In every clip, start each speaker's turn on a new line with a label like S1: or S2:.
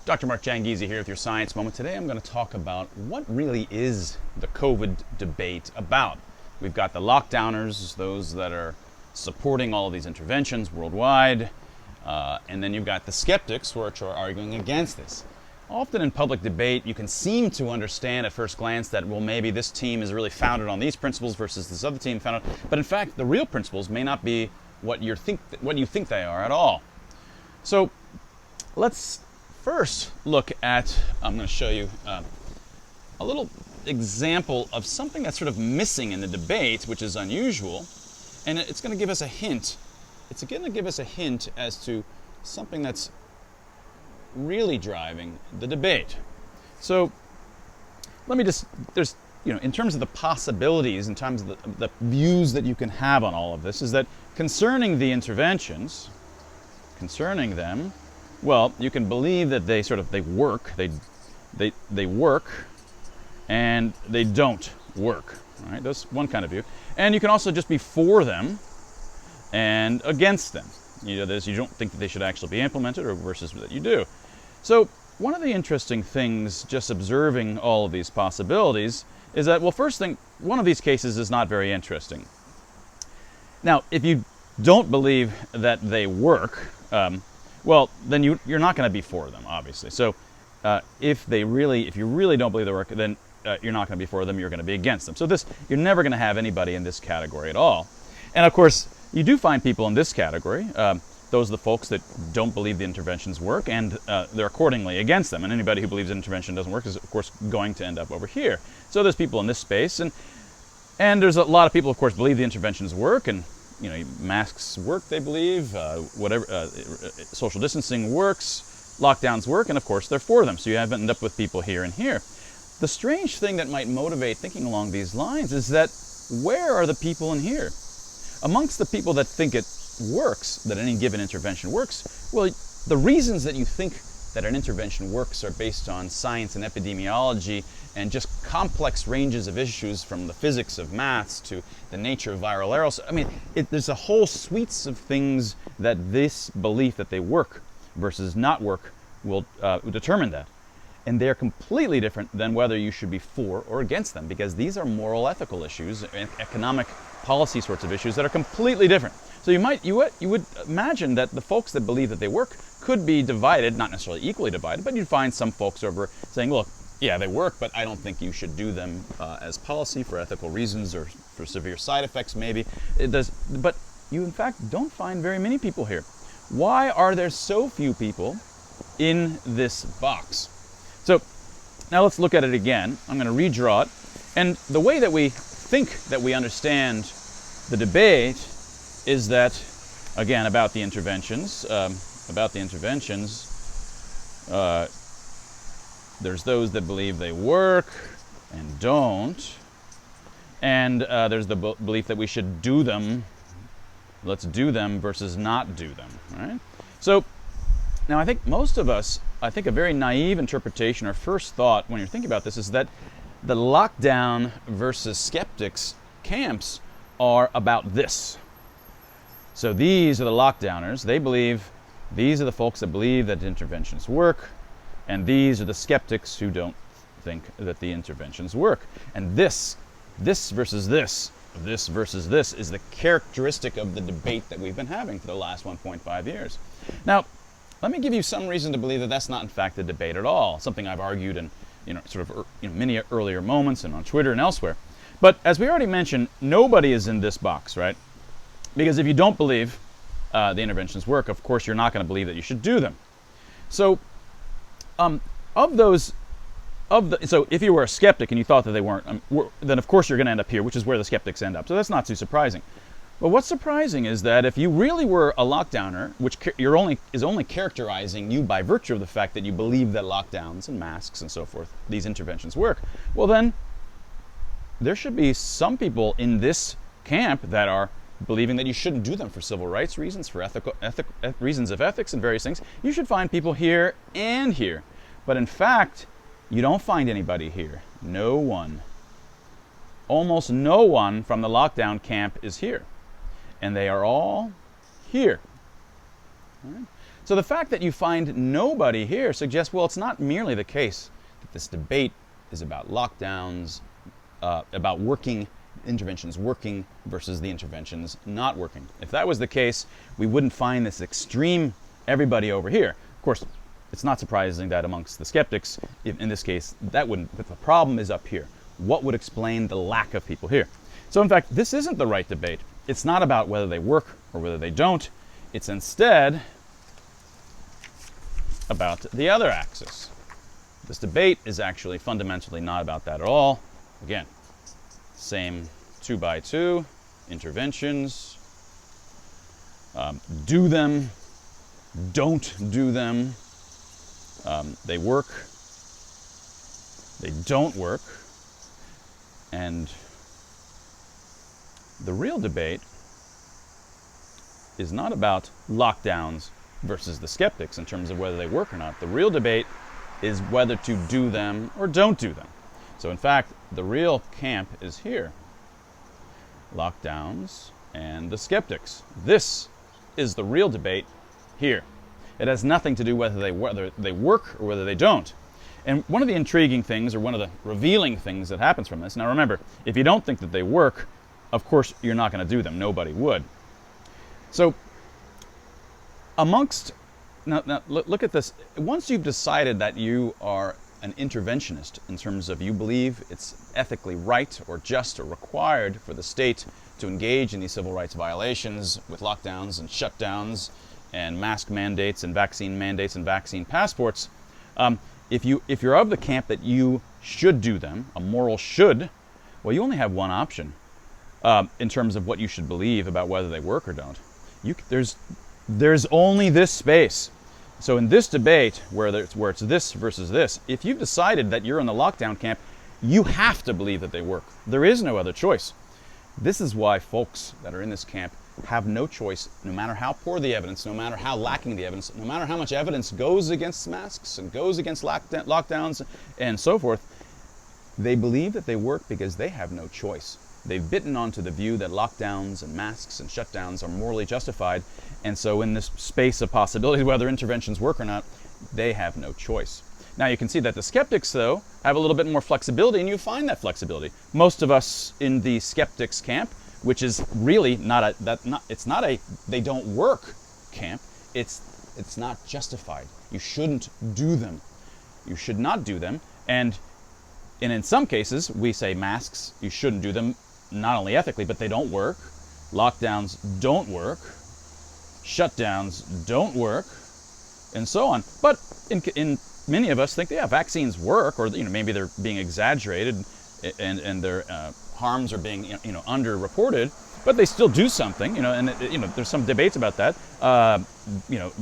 S1: Dr. Mark Jangizi here with your Science Moment. Today I'm going to talk about what really is the COVID debate about. We've got the lockdowners, those that are supporting all of these interventions worldwide, and then you've got the skeptics which are arguing against this. Often in public debate, you can seem to understand at first glance that, well, maybe this team is really founded on these principles versus this other team founded, but in fact, the real principles may not be what you think they are at all. So let's first look at, I'm going to show you a little example of something that's sort of missing in the debate, which is unusual, and it's going to give us a hint. It's going to give us a hint as to something that's really driving the debate. So let me just, there's, in terms of the possibilities, in terms of the views that you can have on all of this, is that concerning the interventions, concerning them, well, you can believe that they work, they work, and they don't work. All right, that's one kind of view. And you can also just be for them and against them. You don't think that they should actually be implemented, or versus that you do. So one of the interesting things, just observing all of these possibilities, is that, well, first thing, one of these cases is not very interesting. Now, if you don't believe that they work, well, then you're not going to be for them, obviously. So if you really don't believe they work, then you're not going to be for them, you're going to be against them. So you're never going to have anybody in this category at all. And of course, you do find people in this category. Those are the folks that don't believe the interventions work, and they're accordingly against them. And anybody who believes the intervention doesn't work is, of course, going to end up over here. So there's people in this space, and there's a lot of people, of course, believe the interventions work, and masks work, they believe, social distancing works, lockdowns work, and of course they're for them. So you end up with people here and here. The strange thing that might motivate thinking along these lines is that where are the people in here? Amongst the people that think it works, that any given intervention works, well, the reasons that you think that an intervention works are based on science and epidemiology and just complex ranges of issues, from the physics of maths to the nature of viral errors. I mean, there's a whole suites of things that this belief that they work versus not work will determine that. And they're completely different than whether you should be for or against them, because these are moral, ethical issues and economic policy sorts of issues that are completely different. So you would imagine that the folks that believe that they work could be divided, not necessarily equally divided, but you'd find some folks over saying, look, yeah, they work, but I don't think you should do them as policy for ethical reasons or for severe side effects, maybe. It does, but you, in fact, don't find very many people here. Why are there so few people in this box? So now let's look at it again. I'm going to redraw it. And the way that we think that we understand the debate is that, again, about the interventions, there's those that believe they work and don't, and there's the belief that we should do them. Let's do them versus not do them, right? So now I think most of us, a very naive interpretation or first thought when you're thinking about this is that the lockdown versus skeptics camps are about this. So these are the lockdowners. These are the folks that believe that interventions work, and these are the skeptics who don't think that the interventions work. And this versus this versus this is the characteristic of the debate that we've been having for the last 1.5 years. Now, let me give you some reason to believe that that's not, in fact, the debate at all. Something I've argued in many earlier moments and on Twitter and elsewhere. But as we already mentioned, nobody is in this box, right? Because if you don't believe the interventions work, of course you're not going to believe that you should do them. So, so if you were a skeptic and you thought that they weren't, then of course you're going to end up here, which is where the skeptics end up. So that's not too surprising. But what's surprising is that if you really were a lockdowner, which is only characterizing you by virtue of the fact that you believe that lockdowns and masks and so forth, these interventions work, well then, there should be some people in this camp that are believing that you shouldn't do them for civil rights reasons, for reasons of ethics and various things. You should find people here and here. But in fact, you don't find anybody here. No one. Almost no one from the lockdown camp is here. And they are all here. All right? So the fact that you find nobody here suggests, well, it's not merely the case that this debate is about lockdowns, about working interventions working versus the interventions not working. If that was the case, we wouldn't find this extreme everybody over here. Of course, it's not surprising that amongst the skeptics, in this case, that wouldn't, but the problem is up here. What would explain the lack of people here? So in fact, this isn't the right debate. It's not about whether they work or whether they don't. It's instead about the other axis. This debate is actually fundamentally not about that at all. Again, same 2 by 2 interventions. Do them, don't do them. They work, they don't work. And the real debate is not about lockdowns versus the skeptics in terms of whether they work or not. The real debate is whether to do them or don't do them. So in fact, the real camp is here. Lockdowns and the skeptics. This is the real debate here. It has nothing to do whether they work or whether they don't. And one of the intriguing things, or one of the revealing things that happens from this, now remember, if you don't think that they work, of course you're not going to do them. Nobody would. So now look at this. Once you've decided that you are an interventionist in terms of you believe it's ethically right or just or required for the state to engage in these civil rights violations with lockdowns and shutdowns and mask mandates and vaccine passports, if you're of the camp that you should do them, a moral should, well, you only have one option in terms of what you should believe about whether they work or don't. There's only this space. So in this debate, where it's this versus this, if you've decided that you're in the lockdown camp, you have to believe that they work. There is no other choice. This is why folks that are in this camp have no choice, no matter how poor the evidence, no matter how lacking the evidence, no matter how much evidence goes against masks and goes against lockdowns and so forth. They believe that they work because they have no choice. They've bitten onto the view that lockdowns and masks and shutdowns are morally justified, and so in this space of possibilities, whether interventions work or not, they have no choice. Now you can see that the skeptics, though, have a little bit more flexibility, and you find that flexibility. Most of us in the skeptics camp, which is really it's not a they don't work camp. It's not justified. You shouldn't do them. You should not do them. And in some cases, we say masks, you shouldn't do them, not only ethically, but they don't work. Lockdowns don't work. Shutdowns don't work, and so on. But in many of us think, yeah, vaccines work, or maybe they're being exaggerated, and their harms are being underreported, but they still do something. And there's some debates about that.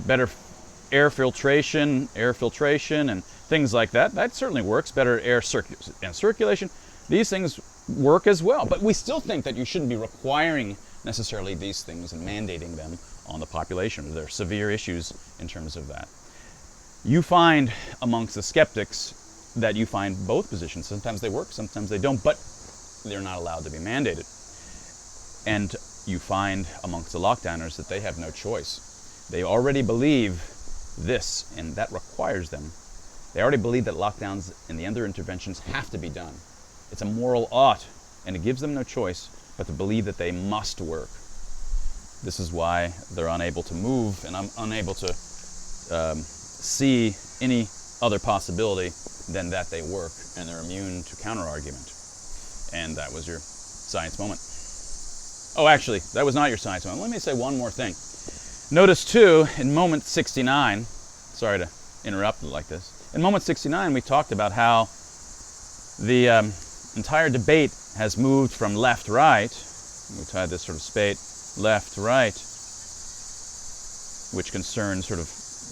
S1: Better air filtration, and things like that. That certainly works. Better air circulation. These things work as well. But we still think that you shouldn't be requiring necessarily these things and mandating them on the population. There are severe issues in terms of that. You find amongst the skeptics that you find both positions. Sometimes they work, sometimes they don't, but they're not allowed to be mandated. And you find amongst the lockdowners that they have no choice. They already believe this, and that requires them. They already believe that lockdowns and the other interventions have to be done. It's a moral ought, and it gives them no choice but to believe that they must work. This is why they're unable to move, and I'm unable to see any other possibility than that they work, and they're immune to counter-argument. And that was your science moment. Oh, actually, that was not your science moment. Let me say one more thing. Notice, too, in moment 69, sorry to interrupt like this, in moment 69 we talked about how the entire debate has moved from left-right, we've had this sort of spate, left-right, which concerns sort of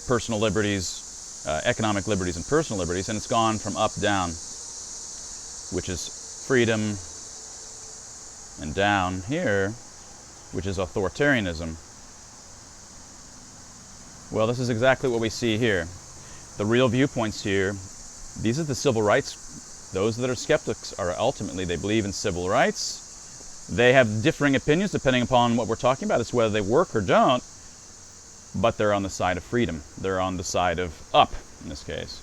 S1: personal liberties, economic liberties and personal liberties, and it's gone from up-down, which is freedom, and down here, which is authoritarianism. Well, this is exactly what we see here. The real viewpoints here, these are the civil rights. Those that are skeptics are ultimately, they believe in civil rights. They have differing opinions depending upon what we're talking about. It's whether they work or don't. but they're on the side of freedom. They're on the side of up, in this case.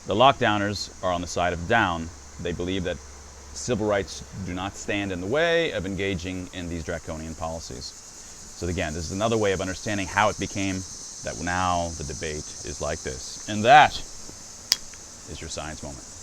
S1: The lockdowners are on the side of down. They believe that civil rights do not stand in the way of engaging in these draconian policies. So again, this is another way of understanding how it became that now the debate is like this. And that is your science moment.